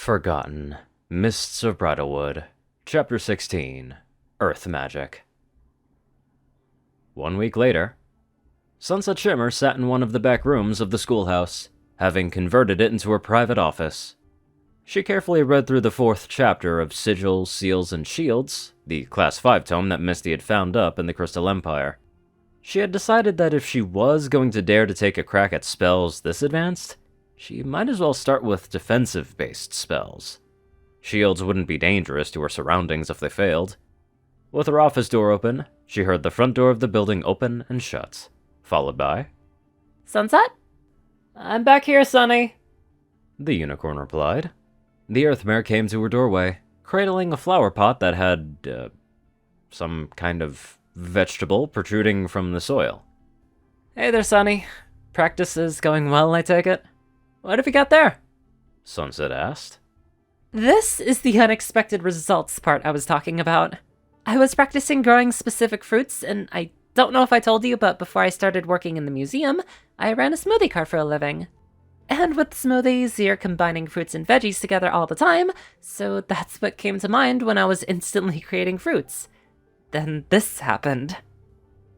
Forgotten. Mists of Bridlewood. Chapter 16. Earth Magic. 1 week later, Sunset Shimmer sat in one of the back rooms of the schoolhouse, having converted it into her private office. She carefully read through the 4th chapter of Sigils, Seals, and Shields, the Class 5 tome that Misty had found up in the Crystal Empire. She had decided that if she was going to dare to take a crack at spells this advanced, she might as well start with defensive-based spells. Shields wouldn't be dangerous to her surroundings if they failed. With her office door open, she heard the front door of the building open and shut, followed by, "Sunset? I'm back here, Sonny," the unicorn replied. The Earthmare came to her doorway, cradling a flower pot that had, some kind of vegetable protruding from the soil. "Hey there, Sonny. Practice is going well, I take it? What have you got there?" Sunset asked. "This is the unexpected results part I was talking about. I was practicing growing specific fruits, and I don't know if I told you, but before I started working in the museum, I ran a smoothie cart for a living. And with smoothies, you're combining fruits and veggies together all the time, so that's what came to mind when I was instantly creating fruits. Then this happened."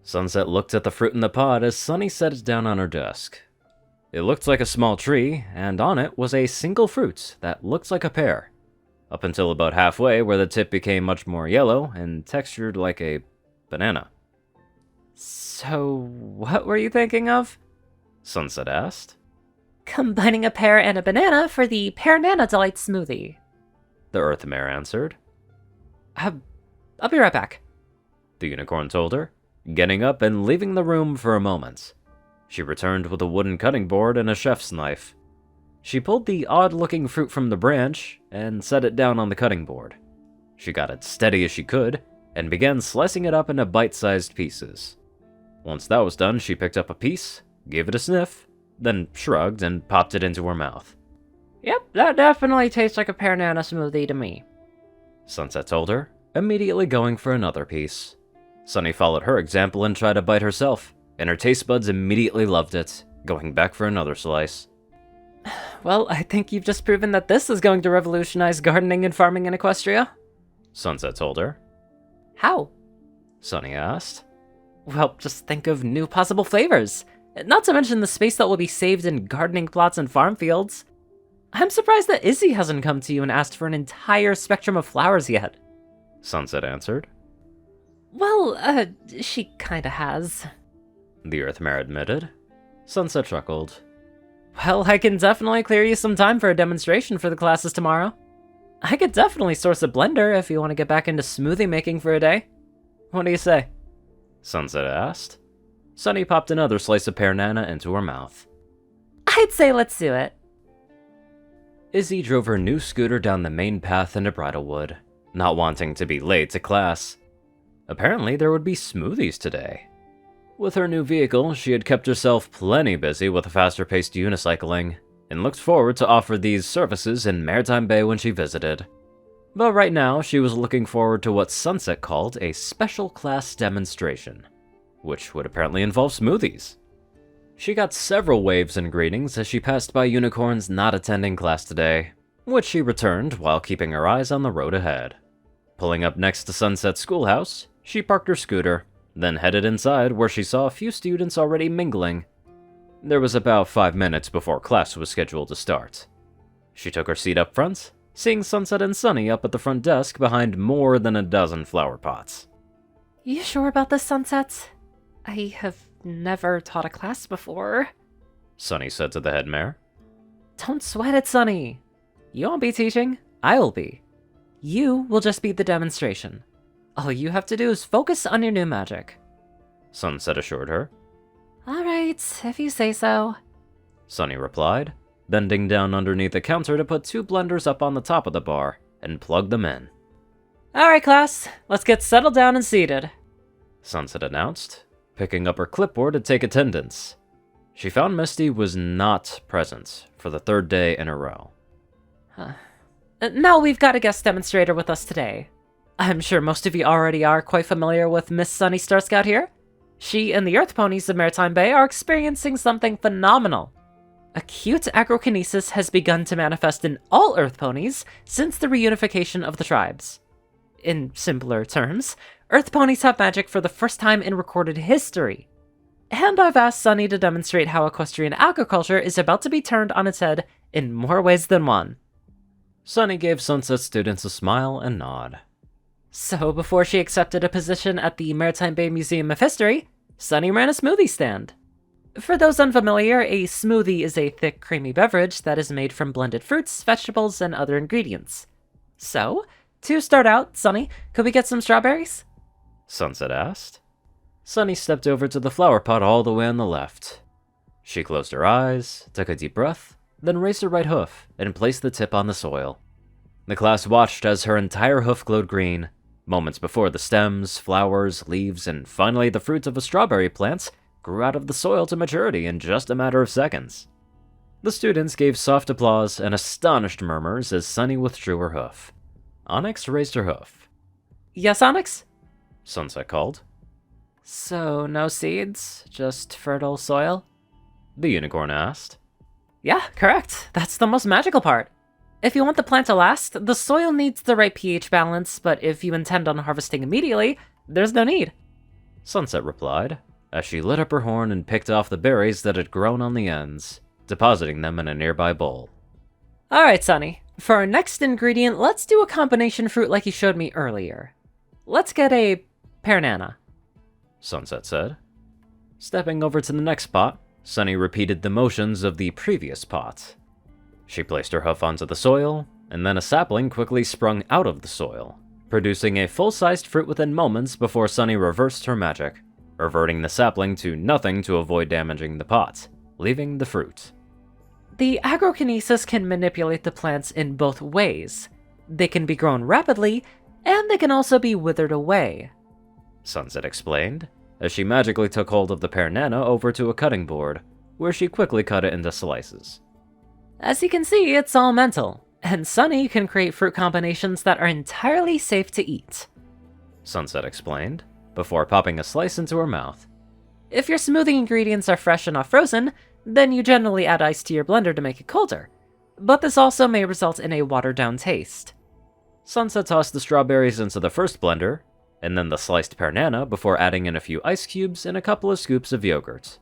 Sunset looked at the fruit in the pot as Sunny set it down on her desk. It looked like a small tree, and on it was a single fruit that looked like a pear, up until about halfway where the tip became much more yellow and textured like a banana. "So, what were you thinking of?" Sunset asked. "Combining a pear and a banana for the Pear Nana Delight smoothie," The Earthmare answered. I'll be right back," the unicorn told her, getting up and leaving the room for a moment. She returned with a wooden cutting board and a chef's knife. She pulled the odd-looking fruit from the branch and set it down on the cutting board. She got it steady as she could and began slicing it up into bite-sized pieces. Once that was done, she picked up a piece, gave it a sniff, then shrugged and popped it into her mouth. "Yep, that definitely tastes like a Pear Nana smoothie to me," Sunset told her, immediately going for another piece. Sunny followed her example and tried to bite herself, and her taste buds immediately loved it, going back for another slice. "Well, I think you've just proven that this is going to revolutionize gardening and farming in Equestria," Sunset told her. "How?" Sunny asked. "Well, just think of new possible flavors. Not to mention the space that will be saved in gardening plots and farm fields. I'm surprised that Izzy hasn't come to you and asked for an entire spectrum of flowers yet." Sunset answered. "Well, she kinda has," the Earthmare admitted. Sunset chuckled. "Well, I can definitely clear you some time for a demonstration for the classes tomorrow. I could definitely source a blender if you want to get back into smoothie making for a day. What do you say?" Sunset asked. Sunny popped another slice of pear nana into her mouth. "I'd say let's do it." Izzy drove her new scooter down the main path into Bridlewood, not wanting to be late to class. Apparently, there would be smoothies today. With her new vehicle, she had kept herself plenty busy with faster-paced unicycling, and looked forward to offer these services in Maritime Bay when she visited. But right now, she was looking forward to what Sunset called a special class demonstration, which would apparently involve smoothies. She got several waves and greetings as she passed by unicorns not attending class today, which she returned while keeping her eyes on the road ahead. Pulling up next to Sunset's schoolhouse, she parked her scooter, then headed inside where she saw a few students already mingling. There was about 5 minutes before class was scheduled to start. She took her seat up front, seeing Sunset and Sunny up at the front desk behind more than a dozen flower pots. "You sure about this, Sunset? I have never taught a class before," Sunny said to the headmare. "Don't sweat it, Sunny. You won't be teaching, I'll be. You will just be the demonstration. All you have to do is focus on your new magic," Sunset assured her. "Alright, if you say so," Sunny replied, bending down underneath the counter to put 2 blenders up on the top of the bar and plug them in. "Alright, class, let's get settled down and seated," Sunset announced, picking up her clipboard to take attendance. She found Misty was not present for the 3rd day in a row. "Now we've got a guest demonstrator with us today. I'm sure most of you already are quite familiar with Miss Sunny Star Scout here. She and the Earth Ponies of Maritime Bay are experiencing something phenomenal. Acute agrokinesis has begun to manifest in all Earth ponies since the reunification of the tribes. In simpler terms, Earth ponies have magic for the first time in recorded history. And I've asked Sunny to demonstrate how equestrian agriculture is about to be turned on its head in more ways than one. Sunny gave Sunset students a smile and nod. So before she accepted a position at the Maritime Bay Museum of History, Sunny ran a smoothie stand. For those unfamiliar, a smoothie is a thick, creamy beverage that is made from blended fruits, vegetables, and other ingredients. So, to start out, Sunny, could we get some strawberries? Sunset asked. Sunny stepped over to the flower pot all the way on the left. She closed her eyes, took a deep breath, then raised her right hoof and placed the tip on the soil. The class watched as her entire hoof glowed green, moments before the stems, flowers, leaves, and finally the fruits of a strawberry plant grew out of the soil to maturity in just a matter of seconds. The students gave soft applause and astonished murmurs as Sunny withdrew her hoof. Onyx raised her hoof. Yes, Onyx? Sunset called. So, no seeds, just fertile soil? The unicorn asked. Yeah, correct. That's the most magical part. If you want the plant to last, the soil needs the right pH balance, but if you intend on harvesting immediately, there's no need. Sunset replied, as she lit up her horn and picked off the berries that had grown on the ends, depositing them in a nearby bowl. Alright, Sunny. For our next ingredient, let's do a combination fruit like you showed me earlier. Let's get a pear-nana, Sunset said. Stepping over to the next pot, Sunny repeated the motions of the previous pot. She placed her hoof onto the soil, and then a sapling quickly sprung out of the soil, producing a full-sized fruit within moments before Sunny reversed her magic, reverting the sapling to nothing to avoid damaging the pot, leaving the fruit. The agrokinesis can manipulate the plants in both ways. They can be grown rapidly, and they can also be withered away, Sunset explained, as she magically took hold of the pear-nana over to a cutting board, where she quickly cut it into slices. As you can see, it's all mental, and Sunny can create fruit combinations that are entirely safe to eat, Sunset explained, before popping a slice into her mouth. If your smoothie ingredients are fresh and not frozen, then you generally add ice to your blender to make it colder, but this also may result in a watered-down taste. Sunset tossed the strawberries into the first blender, and then the sliced pear-nana before adding in a few ice cubes and a couple of scoops of yogurt.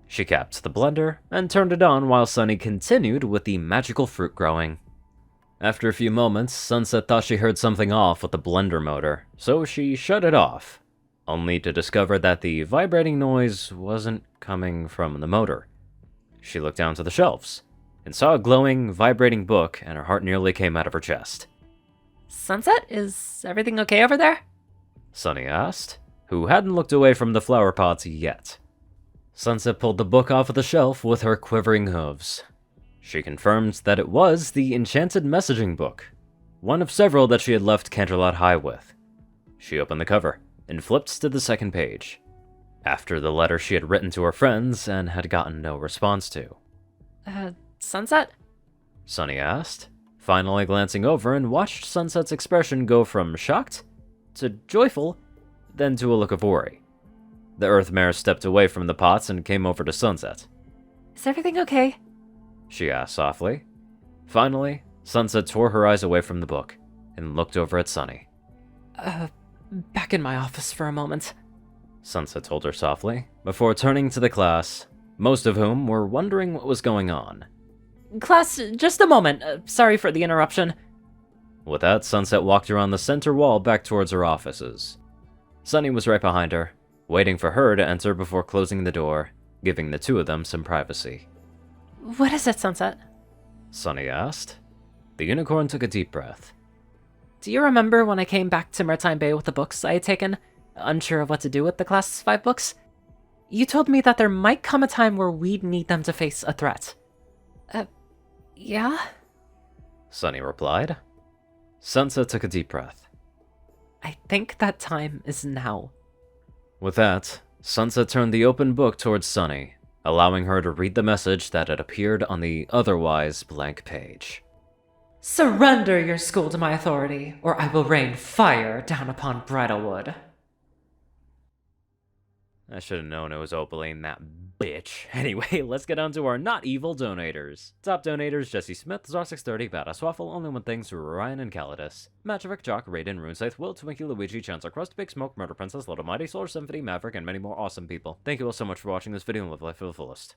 She capped the blender and turned it on while Sunny continued with the magical fruit growing. After a few moments, Sunset thought she heard something off with the blender motor, so she shut it off, only to discover that the vibrating noise wasn't coming from the motor. She looked down to the shelves, and saw a glowing, vibrating book, and her heart nearly came out of her chest. Sunset, is everything okay over there? Sunny asked, who hadn't looked away from the flower pots yet. Sunset pulled the book off of the shelf with her quivering hooves. She confirmed that it was the Enchanted Messaging Book, one of several that she had left Canterlot High with. She opened the cover and flipped to the second page, after the letter she had written to her friends and had gotten no response to. Sunset? Sunny asked, finally glancing over and watched Sunset's expression go from shocked to joyful, then to a look of worry. The Earth Mare stepped away from the pots and came over to Sunset. Is everything okay? She asked softly. Finally, Sunset tore her eyes away from the book and looked over at Sunny. Back in my office for a moment, Sunset told her softly, before turning to the class, most of whom were wondering what was going on. Class, just a moment. Sorry for the interruption. With that, Sunset walked around the center wall back towards her offices. Sunny was right behind her, waiting for her to enter before closing the door, giving the two of them some privacy. What is it, Sunset? Sunny asked. The unicorn took a deep breath. Do you remember when I came back to Maritime Bay with the books I had taken, unsure of what to do with the Class 5 books? You told me that there might come a time where we'd need them to face a threat. Yeah? Sunny replied. Sunset took a deep breath. I think that time is now. With that, Sunset turned the open book towards Sunny, allowing her to read the message that had appeared on the otherwise blank page. Surrender your school to my authority, or I will rain fire down upon Bridlewood. I should have known it was Opaline, that bitch. Anyway, let's get on to our not evil donators. Top donators: Jessie Smith, Zar630, BadassWaffle, Only One Things, Orion, and Caladis. Matrick, Jock, Rayden, Runescythe, Will, Twinkie, Luigi, Chancellor Crust, Big Smoke, Murder Princess, Little Mighty, Solar Symphony, Maverick, and many more awesome people. Thank you all so much for watching this video and live life to the fullest.